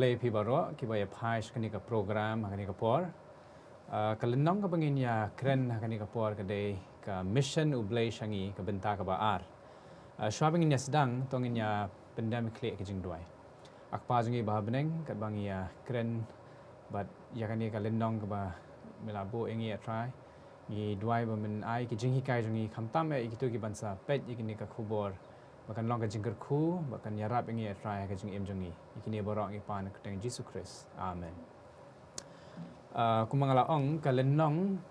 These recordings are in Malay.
Blei pi baro ki baya pais kani ka program kani ka por kalenong ka bangin ya kren kani ka por ka dei ka Mishon Blei shangi ka Bynta ka ba ar shwabing ya sedang tongin ya pandemic kle ka jing duai akpa jungi ba beneng ka bang ya kren but ya kani ka lenong ka ba melabo engi ya try ni duai ba men ai ki jing hikai jungi khamtam e ki tu ki bansa pet ikini ka khubor bahkan long ka jingker ku bahkan yarap ingi try ka jing em jungi ikini borok ngi pan ka teng Jesus Christ amen kumangala ong ka lenong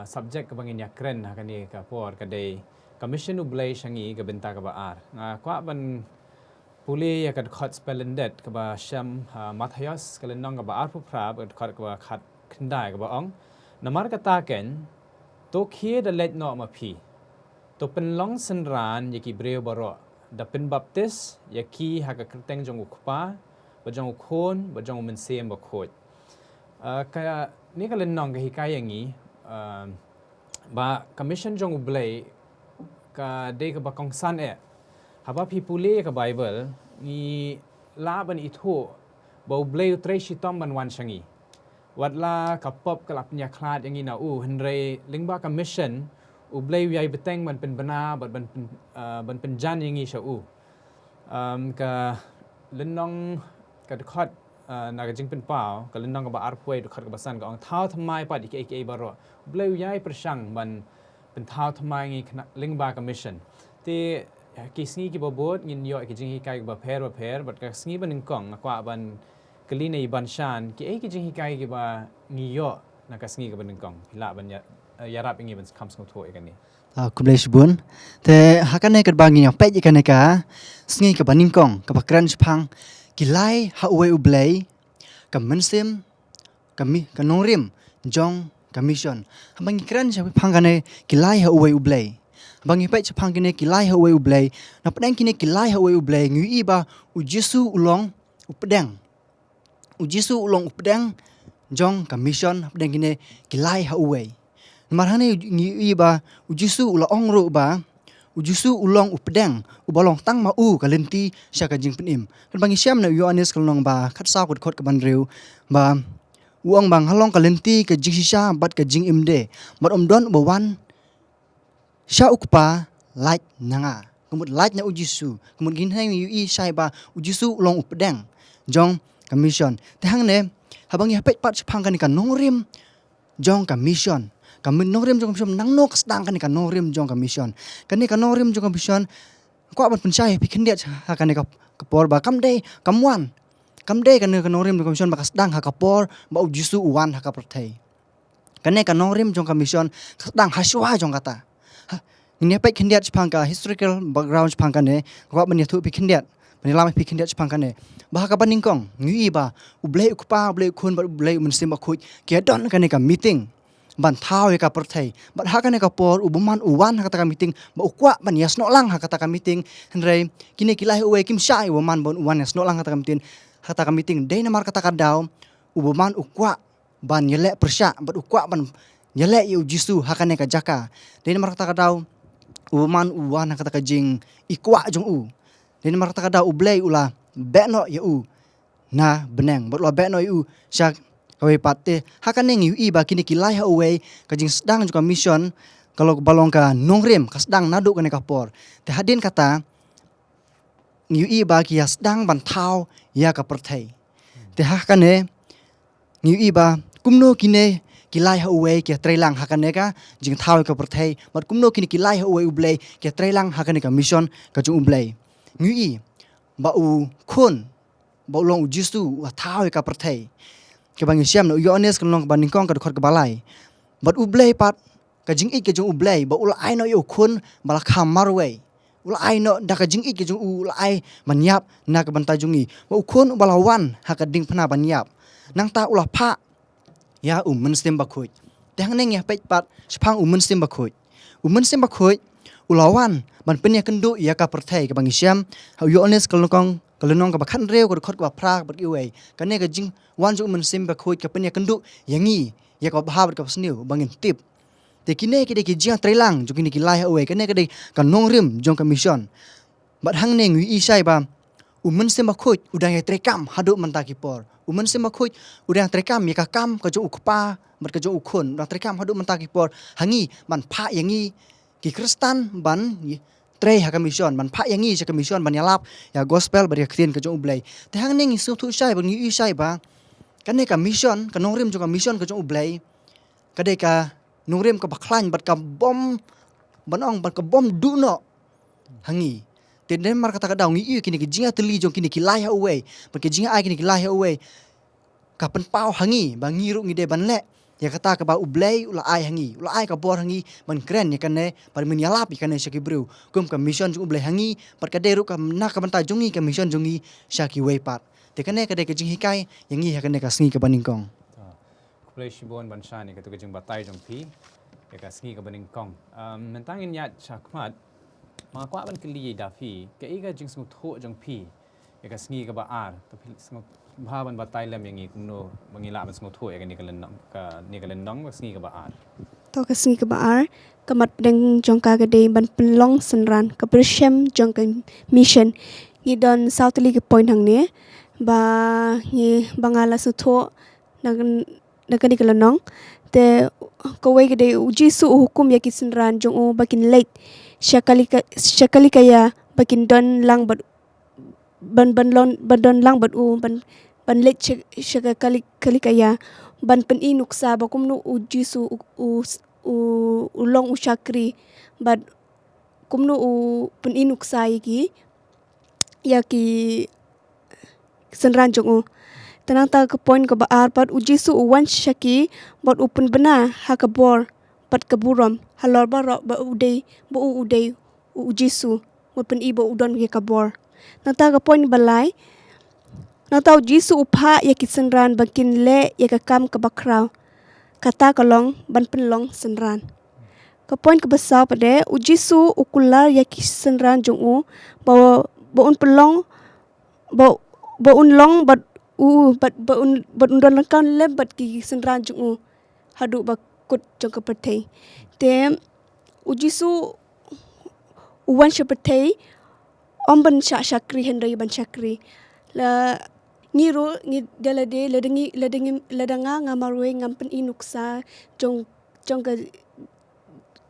subject ka bangin ya kren ha kani ka por ka dei commission Blei shangi ka Bynta ka ba ar kwa ban puli ya ka khot spelendet ka ba sham Matthias ka lenong ka ba ar pu prab ka khot ka ba khat khandai ka ba ong namar ka ta ken to khie da let no ma phi to pen long san ran yaki breu borok da pen baptis yaki haka kerteng jong ukpa bajong ukhon bajong mensem bakhot kaya ni kalen nong ka hikaya ngi ba commission jong Blei ka de ka bakong san e haba pipule ka bible ni laban itho ba Blei tre shitom ban wan shangi watla ka pop ka lapnya khlad yangi na henre lingba commission Blei yai beteng man pen bana ban pen jan yangi sha ka lenong ka khot na ka jing pen pau ka lenong ka ba arpoi khot ka basan ka ong thau thamai pa dik ek baro Blei yai persang ban pen thau thamai ngi lingba commission ti kisngi ki bobot ngin yo ki jing hi kai ba pher but ka sngi ban kong akwa ban kelina ban shan ki ki jing hi kai ki ba ngi yo na ka sngi ka ban kong hila ban yarap ingi ban kam sngotho ikani Kublai shibun te hakane kat bangi yang pet ikane ka sngi ka baning kong ka bakran phang kilai ha uwe Blei ka mensim ka nongrim jong ka Mishon bangi kran sa phang kane kilai ha uwe Blei bangi pet phang kine kilai ha uwe Blei na pedang kine kilai ha uwe Blei ngui ba u Jesu ulong upedang u Jesu ulong upedang jong ka Mishon pedang kine kilai ha uwe marhane ngi ba ujisu ula ongro ba ujisu ulong upedang ubalong tang ma kalenti sya ka jing penim kan bangi syam na Yohanes kalong ba khat sa kot ka banreu ba uang bang halong kalenti ka jing sya bat ka jing imde mat don ba wan sya ukpa light nanga kumut light na ujisu kumut gin hang yu sai ba ujisu ulong upedang jong ka Mishon te hang ne habangi hapet pat phang kan ka nongrim jong ka Mishon kami nongrim jong Mishon nang nok sedang kan nongrim jong ka Mishon kan nongrim jong ka Mishon ko ban pensai pikir dia kan ka kapor ba kamde kamwan kamde kan nongrim jong ka Mishon ba sedang ha kapor ba ujisu uwan ha kapertai kan nongrim jong ka Mishon sedang haswa jong kata ini apa kindiat sepang ka historical background sepang kan ko ban yathu pikir dia Penilam pikir dia sepang kan bah ka baningkong ngui ba Blei ukpa Blei khun ba Blei mensim ba khut ke don kan ka meeting ban thau ka perthai bat ha kan ka por ubuman uwan ha kata ka meeting ba ukwa ban yasno lang ha kata ka meeting henrei kini kilai uwe kim sai ubuman bon uwan yasno lang kata ka meeting dei namar kata ka daw ubuman ukwa ban yele persya bat ukwa ban yele yu Jisu ha kan ka jaka dei namar kata ka daw ubuman uwan ha kata ka jing ikwa jong dei namar kata ka daw Blei ula bekno yu na beneng bat ula bekno yu syak kawai pate hakan ngi ba kini kilai ha uwe ka jing sedang juga Mishon kalau balong ka nongrim ka sedang naduk ka kapor te hadin kata ngi ba ki sedang ban thau ya ka perthai te hakan ngi ba kumno kine kilai ha uwe ki trelang hakan ka jing thau ka perthai mat kumno kini kilai ha uwe Blei ki trelang hakan ka Mishon ka jung Blei ngi ba u khun ba long Jisu wa thau ka perthai ke bangi syam no Yohanes kalong banding kong ka khot ka balai bat Blei pat ka jing ik ke jong Blei ba ula ai no yo khun bala kham marwe ula ai no da ka jing ik ke jong ula ai manyap na ka banta jungi ba khun bala wan ha ka ding phna banyap nang ta ula pha ya menstem bakhut tang neng ya pet pat sepang menstem bakhut menstem bakhut ula wan ban penya kendu ya ka perthai ka bangi syam Yohanes kalong kalunong ka bakhan reu ka khot ka phra ba iwe ka ka jing wan ju mensim ba khoi ka penya kendu yangi ya ka bahabat ka sniu bangin tip te kine ki de ki jia trelang ju kini ki lai awe ka de ka nongrim jong ka Mishon bat hang ne ngui isai ba umen se makhut udang yang terekam haduk mentaki por umen se makhut udang terekam ya kam ka jo ukpa mat ka jo ukhun udang terekam haduk mentaki por hangi man pha yangi ki kristan ban tre ha commission man pha yangi cha commission ban yalap ya gospel bari khrien ka jo Blei te hang ning su thu sai bang yu sai ba kan ne ka mission ka nongrim jo ka mission ka jo Blei ka de ka nongrim ka baklan bat ka bom banong ban ka bom du no hangi te den mar kata ka daw ngi kini ki jinga teli jong kini ki lai ha away ban ki jinga ai kini ki lai ha away ka pen pau hangi bang ngiru ngi de ban le ya kata ka ba Blei ula ai hangi ula ai ka bor hangi man kren ya kane par min yalap ya kane shaki bru kum ka mission ju Blei hangi par ka deru ka na ka banta jongi ka mission jongi shaki way pat te kane ka de ka jing hikai yangi ya kane ka sngi ka baningkong Blei shibon ban shani ka tu ka jing batai jong pi ya ka sngi ka baningkong mentangin ya chakmat mga kwa ban kili dafi ka iga jing smut ho jong pi ya ka sngi ka ba ar tapi smut bahaban batai lam yang kumno mangila ban smut ho ya ka ni ka nong sngi ka ba ar to ka sngi ka ba ar kamat deng jong ka de ban pelong senran ka bershem jong ka mission ni don southly ka point hang ne ba ni bangala su tho nagan ni ka nong te ko we ka de uji su hukum ya ki senran jong o bakin late syakali kaya bakin don lang ban don lang bat u ban let syakali kaya ban pen inuksa bakum nu uji su ulong usyakri bat kumnu pen inuksa yaki senran jong u tenang ta ke point ke baar bat uji su wan syaki bat upen bena hakabor bat kaburam halor ba udai uji su pen ibo udon ke kabor nata ke point balai nata uji su upha ya senran bakin le ya kam ke bakrau kata kalong ban penlong senran ke point ke besar pada uji su ukular ya senran jong u bawa un pelong ba un long bat undon kan le bat ki senran jong u hadu ba kut jong ke pertai te uji su uwan syapatei om ban syakri hendai ban syakri la ngiru ngi dalade ladanga ngamarwe ngampen inuksa jong ke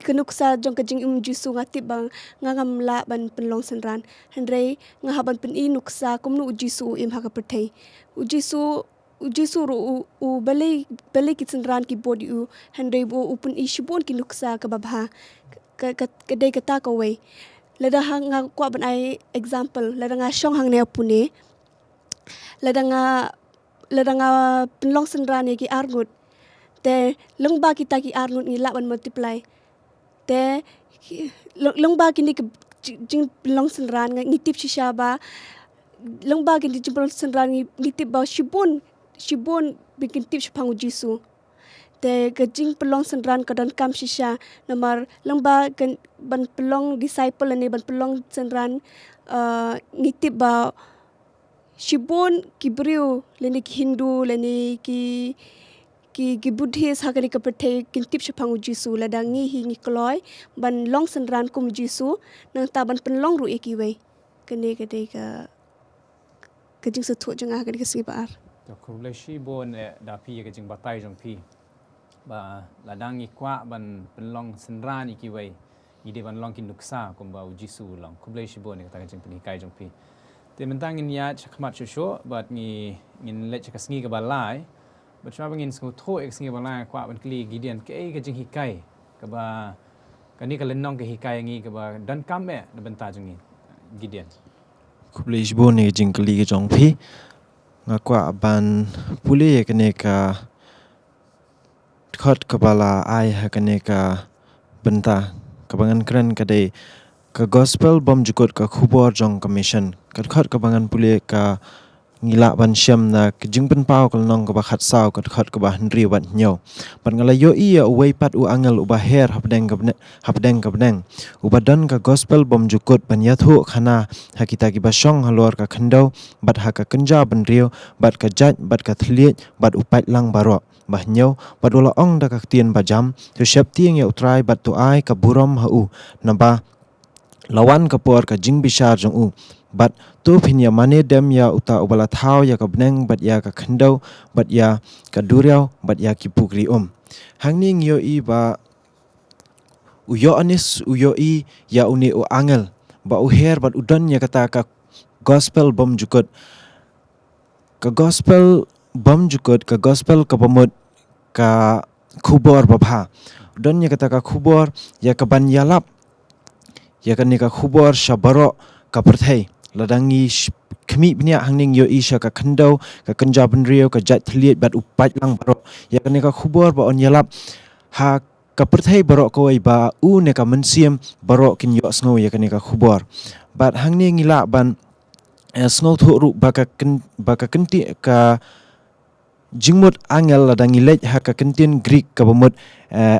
kenuksa jong ke jing jisu ngati bang ngam la ban penlong senran hendai ngahaban pen inuksa kumnu ujisu im ha ka pertai ujisu ru u balai ki senran ki body u hendai bu upun ishibon ki nuksa ka babha kedai kata ka we lada hang kwa ban ai example lada nga shong hang ne apune lada nga penlong senran ki arnut te lengba kita ki arnut ni ban multiply te lengba kini ke jing penlong senran ngitip shisha ba lengba kini jing penlong senran ngitip ba shibon bikin tip shpang ujisu te gajing pelong senran kadon kam shisha namar lengba ban pelong disciple ni ban pelong senran ngitip ba shibon kibriu leni ki Hindu leni ki Buddhist hakani ka pertai kintip shapang ujisu ladangi hingi kloy ban long senran kum jisu nang ta ban penlong ru ikiwe kene kade ka kajing setu jeng hakani ka sibar to Blei shibon dapi ka jing batai jong pi ba ladang ikwa ban penlong senran ikiwe ide ban long kin nuksa kum ba ujisu long Blei shibon ka jing penikai jong pi te mentangin ya chakmat shosho bat ngin le chakasngi ka balai but cuma bangin sengu tho ek singi balai kwa ban kli gideon ke ka jing hikai ka ba kani ka lenong ke hikai ngi ka ba dan kame na benta jing gideon Blei shibon ni jing kli ke jong pi ngakwa ban pule ya kene ka khot kepala ai ha kene ka Bynta kabangan keren kadai ka gospel bom jukut ka khubor jong commission khot kabangan pule ka ngila ban syam na jingpen pau kal nong ka khat saw ka khot ka ba hendri wat nyo ban ngala yo iya uwei pat u angel u ba her habdeng ka bneng u badan ka gospel bom jukut ban yathu khana hakita ki basong halor ka khandau bat ha ka kenja ban rio bat ka jaj bat ka thliet bat upat lang baro bah nyo bat ula ong da ka tien bajam tu syap tieng ya utrai bat tu ai ka burom ha u naba lawan kapor ka jing bishar jong u but tu phin ya mane dem ya uta ubala thau ya ka bneng but ya ka khandau but ya ka duriau but ya ki pukri hangni ngyo i ba uyo anis uyo i ya uni u angel ba u her but udan ya kata ka gospel bom jukut ka gospel bom jukut ka gospel ka pamut ka khubor babha udan ya kata ka khubor ya ka ban yalap ya kan ni ka khubor shabaro ka perthai ladangi khmi bnya hangning yo isha ka khandau ka kanjaban rio ka jat thliet bat upat lang baro ya kan ni ka khubor ba on yalap ha ka perthai baro ko ai ba u ne ka mensiam baro kin yo sngo ya kan ni ka khubor bat hangning ila ban sngo thu ru ba ka kenti ka jingmut angel ladangi lej ha ka kentin greek ka bamut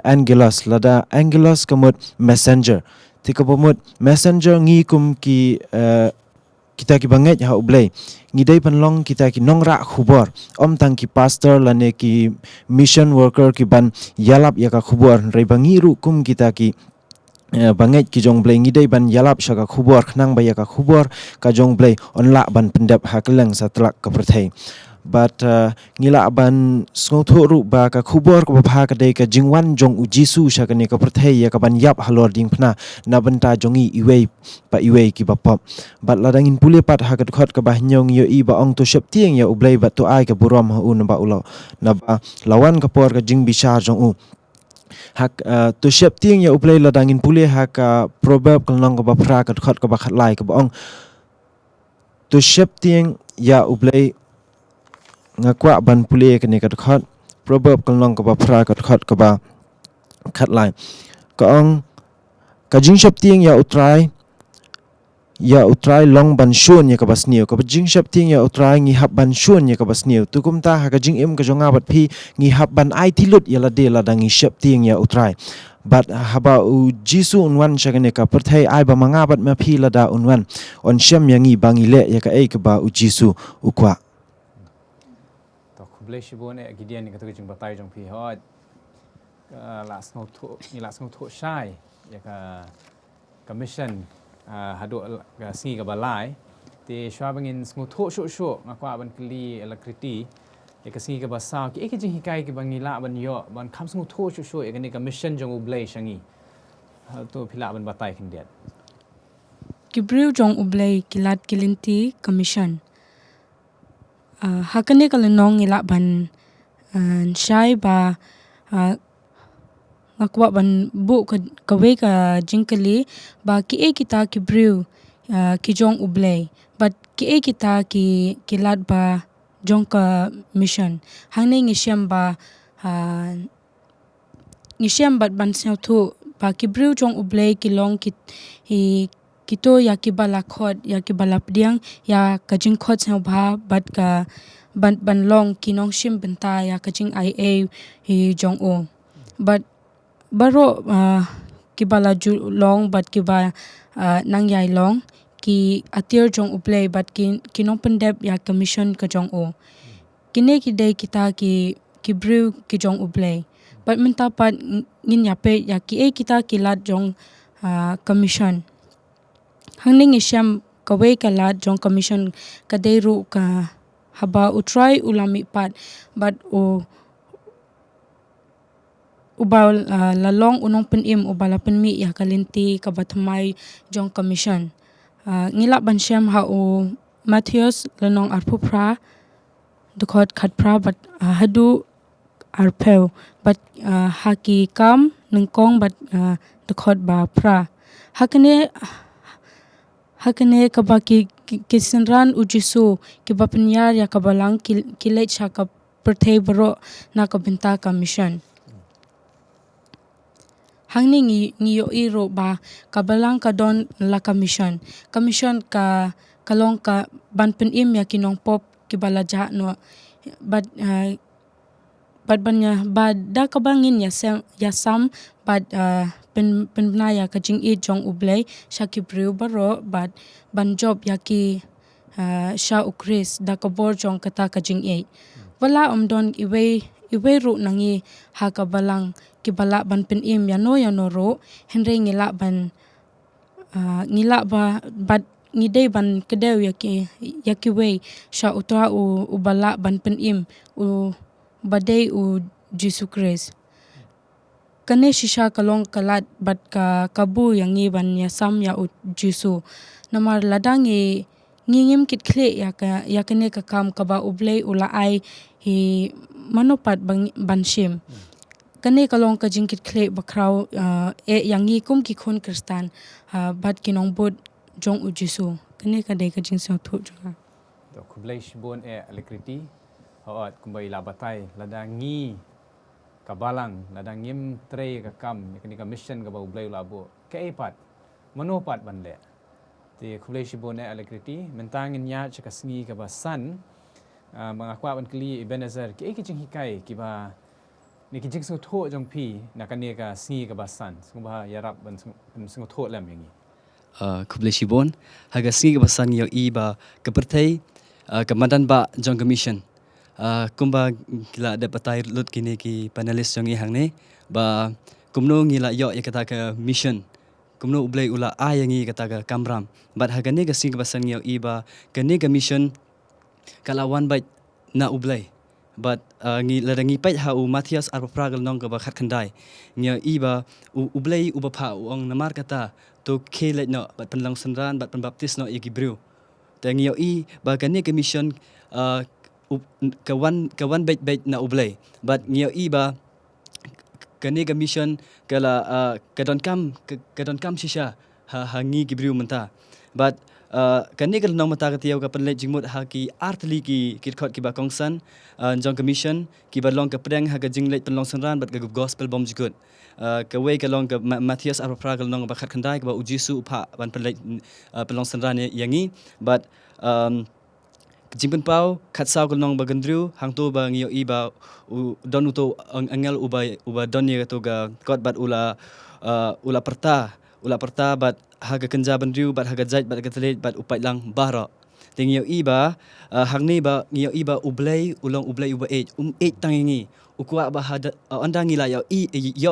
angelos lada angelos kamut messenger tika pamut messenger ngi kum ki kita ki banget ha Blei ngi dai panlong kita ki nongra khubor tang ki pastor lane ki mission worker ki ban yalap ya ka khubor rei bangi ru kum kita ki banget ki jong Blei ngi dai ban yalap sha ka khubor khnang ba ya ka khubor ka jong Blei onla ban pendap ha kelang satlak ka perthai but ngila ban sngoth ru ba ka khubor ko bha ka dei ka jingwan jong u jisu sha ka ne ka perthai ya ka ban yap halor ding phna na banta jongi iwei pa iwei ki bapap but ladang in pule pat ha ka khot ka ba nyong yo i ba ong to shep tieng ya u Blei ba to ai ka buram ha u na ba ulo na ba lawan ka por ka jing bishar jong u hak to shep tieng ya u Blei ladang in pule ha ka proverb kal nong ka ba phra ka khot ka ba khat lai ka ba ong to shep tieng ya u Blei ngakwa ban pule ka ne ka khot proverb kal nong ka ba phra ka khot ka ba khat lai ka ong ka jing shep tieng ya utrai long ban shon ya ka basniu ka jing shep tieng ya utrai ngi hab ban shon ya ka basniu tukum ta ha ka jing im ka jonga bat phi ngi hab ban ai tilut ya la de la dangi shep tieng ya utrai but haba u jisu unwan shagane ka perthai ai ba manga bat ma phi la da unwan on shem yangi bangi le ya ka ei ka ba u jisu ukwa Blei shibone gideon ni katu jing batai jong phi hot last no to shai ya ka mission hadu ka si ka balai te shwa bangin sngo tho sho ngakwa ban kli alakriti ya ka si ka basa ki ek jing hikai ki bangila ban yo ban kham sngo tho sho ya ka mission jong Blei shangi to phila ban batai khindiat Kibriu jong Blei kilat kilinti commission hakane kalenong ila ban shai ba ngakwa ban bu ka we ka jingkali ba ki kita kibriu ki jong Blei but ki kita ki kilat ba jong ka mission hangne ngi shem ba ngi shem bat ban seu thu ba kibriu jong Blei kilong kito ya ki bala khot ya ki bala pdiang ya kajing khot seu bha bat ka ban long kinong shim Bynta ya kajing ia hi jong o but baro ki bala ju long but ki ba nang yai long ki atir jong Blei but kinong pendep ya commission ka jong o kine ki dei kita ki brew ki jong Blei but minta pat ngin ya pe ya ki kita kilat jong commission hangning isham kawe kala jong commission kadeiru ka haba utrai ulami pat but ubal lalong unong penim ubala penmi ya kalinti kabatmai jong commission ngila bansham ha o Matthias lanong arpupra dukot khatpra but hadu arpeu but haki kam nungkong but dukot ba pra hakane kabaki kisenran ujisu kibapnyar ya kabalang kilech ha ka perthei bro na ka Bynta ka mission hangni ngiyo iro ba kabalang ka don la commission ka kalong ka banpen im ya kinong pop kibala ja no but banya ba da kabangin ya sam but penbnaya ka jing e jong Blei shaki brew baro but ban job ya ki sha ukris da kabor jong kata ka jing e wala omdon iwe ru nangi ha ka balang ki bala ban pen im ya no ro henre ngila ban ngila ba bat ngidei ban kedeu yaki wei sha utra u bala ban penim u badei u Jesus Christ. Kane shisha kalong kalat bat ka kabu yang ngi ban ya sam ya u Jesu. Namar ladang ngingim kit kle ya kane ka kam ka ba ublei ula ai hi manopat ban shim. Kane kalong ka jingkit kle bakraw yang ngi kum ki khon kristan bat kinong bot jong u Jesu. Kane ka dai ka jing sa thu juga. To kublai shibon alakriti hawat kumbai labatai ladang ngi kabalang ladang ngim tre ka kam kani ka mission ka ba ublai labo kaipat manopat banle ti kublai shibon alakriti mentangin nya chaka sngi ka ba san mga kwa ban kli Ebenezer ki jing hikai ki ba ni ki jing so tho jong pi na kani ka sngi ka ba san sumba yarap ban sung tho lam yangi kublai shibon haga sngi ka basan yo iba kepertai kemadan ba jong commission kumba gila ada patai lut kini ki panelis yang ihang ni ba kumno ngila yo ya kata ke mission kumno ublei ula a yang i kata ke kamram bat hagani ga sing basan yo iba kani ga mission kalawan bait na ublei but ngi ladangi pait ha u Matthias arpragal nong ka ba khat khandai ngi iba ublei ubapha ong namar kata to kele no bat penlang senran bat penbaptis no yaki bru tangi yo i ba kani ga mission kawan baik-baik na ublei but ngiyo iba kani ga mission kala kadon kam shisha hangi gibriu menta but kani kal nong mata katiaw ka panle jingmut ha ki artli ki khot ki ba kongsan jong commission ki ba long ka preng ha ga jinglet penlong sanran but ga gospel bom jigut ka wei ka long ka Matthias arpragal nong ba khat khandai ka ba ujisu pha ban panle penlong sanran yangi but jimpen pau khat saw nong bagendru hangto ba ngio iba don uto angel uba don ye to ga kot bat ula perta bat haga kenja bandriu bat haga jait bat gatlet bat upai lang bara ngio iba hangni ba ngio iba ublei uba 8 tangingi ukwa ba hada anda ngila yo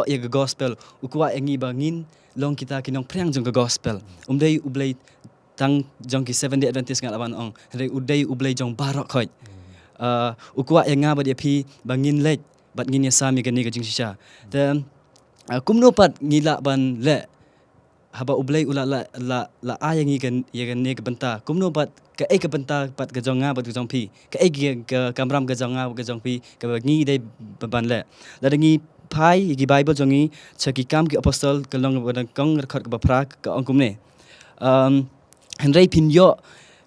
ye ga gospel ukwa ngi ba ngin long kita kinong priang jong ga gospel ublei tang jong ki 7 day Adventist ngal aban ong re udai ublei jong barok khoi ukwa yang nga ba dia phi bangin lek bat ngin ya sami gani ga jing shisha te kumno pat ngila ban le haba ublei ula la ayangi kan ye gan ne ga banta kumno pat ka ek banta pat ga jong nga bat ga jong phi ka ek ga kamram ga jong nga ga jong phi ka ngi dai ban le la dangi phai gi bible jongi chaki kam ki apostle kalong ba kong khot ka ba phrak ka ong kumne Henry pin yo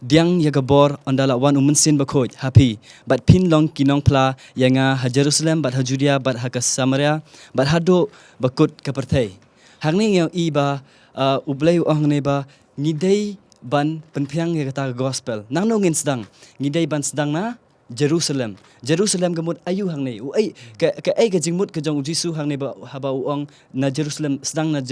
diang ya gabor ondala wan umensin bakhoj happy but pin long kinong pla yanga ha Jerusalem but ha Judea but ha Samaria but hado bakut kaperthai hangni yang iba ublei ong ne ba ngidei ban penpiang ya kata gospel nang no ngin sedang ngidei ban sedang na Jerusalem gamut ayu hang ne ai ka ai ka jingmut ka jong Jisu hang ne ba haba ong na Jerusalem sedang na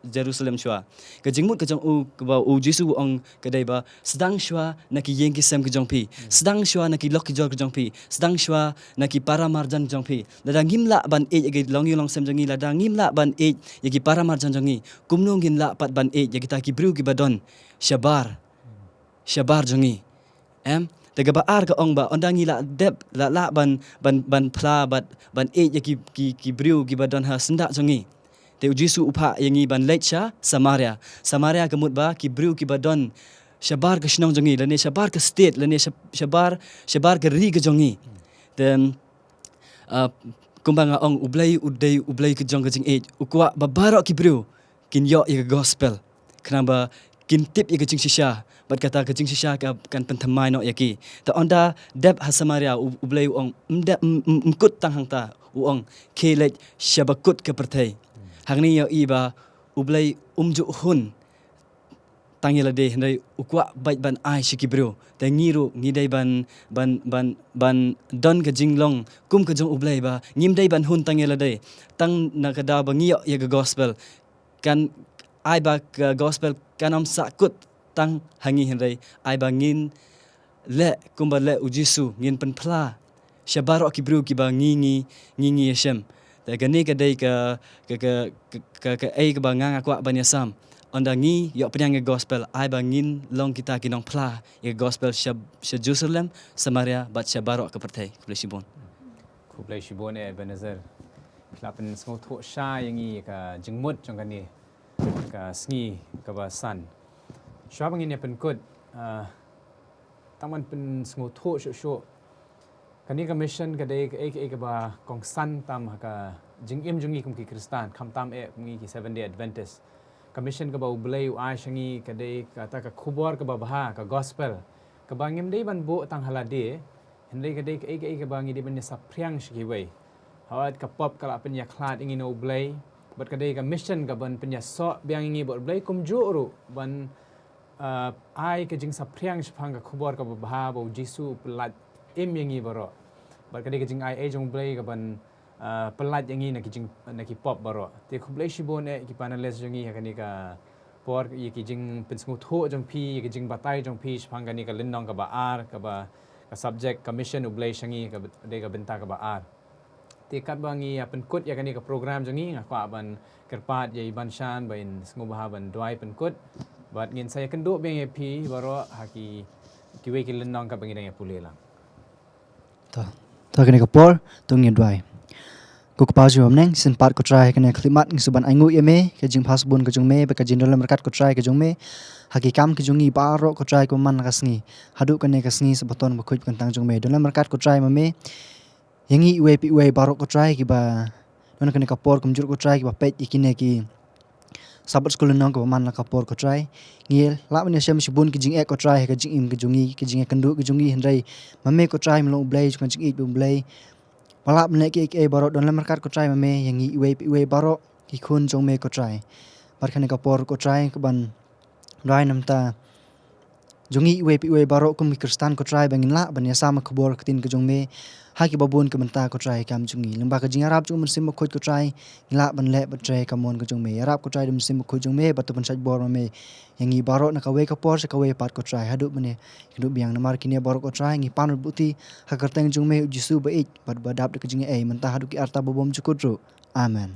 Jerusalem shwa ka jingmut ka jong ba Jisu ong ka dai ba sedang shwa na ki yeng ki sem ka jong pi sedang shwa na ki lok ki jor ka jong pi sedang shwa na ki para marjan jong pi ladang ngimla ban e yagi long yulong sem jongi ladang ngimla ban e yagi para marjan jongi kumnong gin la pat ban e yagi ta ki bru ki badon shabar jongi Taga ba ar ka ong ba ondangi la dep la ban pla ban e ya ki briu ki badon ha senda jongi te Jisu upha yangi ban lecha Samaria kemut ba ki briu ki badon shabar ka shnong jongi lane shabar ka state lane shabar ka ri ka jongi then kumbanga ong ublei ka jong ka jing e ukwa babaro ki briu kin yo ya gospel kenapa kin tip ya ka jing shisha bat kata ka jing shisha ka kan pentamai no yaki ta onda dep ha Samaria ublei ong mkut tang hangta uong kelet shabakut ka perthai hangni yo iba ublei umju hun tangila de hendai ukwa bait ban ai shiki bro ta ngiru ngidai ban don ka jinglong kum ka jong ublei ba ngimdai ban hun tangila de tang nakada ba ngiyo ya ga gospel kan ai ba gospel kanom sakut tang hangi hendai ai ba ngin le kumba le ujisu ngin penpla shabaro ki bru ki ba ngingi yeshem ta gani ka dai ka ai ka ba nganga kwa ban yasam onda ngi yo pedang gospel ai bangin long kita kinong pla gospel sha Jerusalem Samaria bat sha barok ke pertai Blei Shibon. Ku Blei Shibon Ebenezer. Klapen sngo tho sha yangi ka jingmut jong kan ni ka sngi ka ba san. Shwa bangin ya pen kut taman pen sngo tho sho kan ni ka mission ka dei ka ba kong san tam ka jing im jungi kum ki Kristan kam tam kum ki 7 day Adventist. Ka mission ka ba Blei ai shangi ka dei ka ta ka khubor ka ba bha ka gospel ka bangim dei ban bo tang halade hendai ka dei ka bangi di ban sa priang shiki wei. Hawat ka pop kala penya klat ingin no Blei bat kadai ka mission ka ban penya so biang ingi bot Blei kum juru ban ai ka jing sa priang shpang ka khubor ka ba bo Jisu pelat im yangi baro bat kadai ka jing ai jong Blei ka ban pelat yangi na ki pop baro te ku Blei Shibon ki panales jongi ha kani ka por ye ki jing pen smu tho jong pi ye ki jing batai jong pi shpang kani ka lindong ka ba ar ka ba ka subject ka mission Blei shangi ka de ka Bynta ka ba ar kat bangi pen kut ya kani ka program jangi ngakwa ban kerpat ya iban shan bain sngubah ban doi pen kut bat ngin saya kendo beng ep baro haki kiwe ki lenong ka bangi dang pulela ta kene ka por tung yin dwai ku ka paju amneng sin pat ko try kene klimat ng suban aingu yeme ke jing pasbun ka jung me ba ka jin dalam markat ko try ka jung me haki kam ki jungi baro ko try ko man ka sngi hadu kene ka sngi sabaton ba khuj kan tang jung me dalam markat ko try ma me yangi we barok ko try ki ba don kene kapor kumjur ko try ki ba pet ikine ki sabat skul nang ko man la kapor ko try ngil la ban shem shibun ki jing ko try ka jing im ki jungi ki jing kendu ki jungi hendai mame ko try mlo Blei kan jing bu Blei wala ban ki barok don la markat ko try mame yangi we barok ki khun jong me ko try bar kene kapor ko try ko ban dai namta jungi we barok kum Kristan ko try bangin la ban ya sama khobor kitin ki jong me haki babun ke Bynta ko try kam jungi lembah ka jing arab jung sim ko try ngila ban le ba try kamon ko jung me arab ko try dim sim ko jung me batu ban saj bor me yangi barok na ka we ka por se ka we pat ko try hadu bane hidup biang namar kini barok ko try ngi panul buti hakar teng jung me Jisu ba ik bat badap de ka jing Bynta hadu ki arta bobom cukutru amen.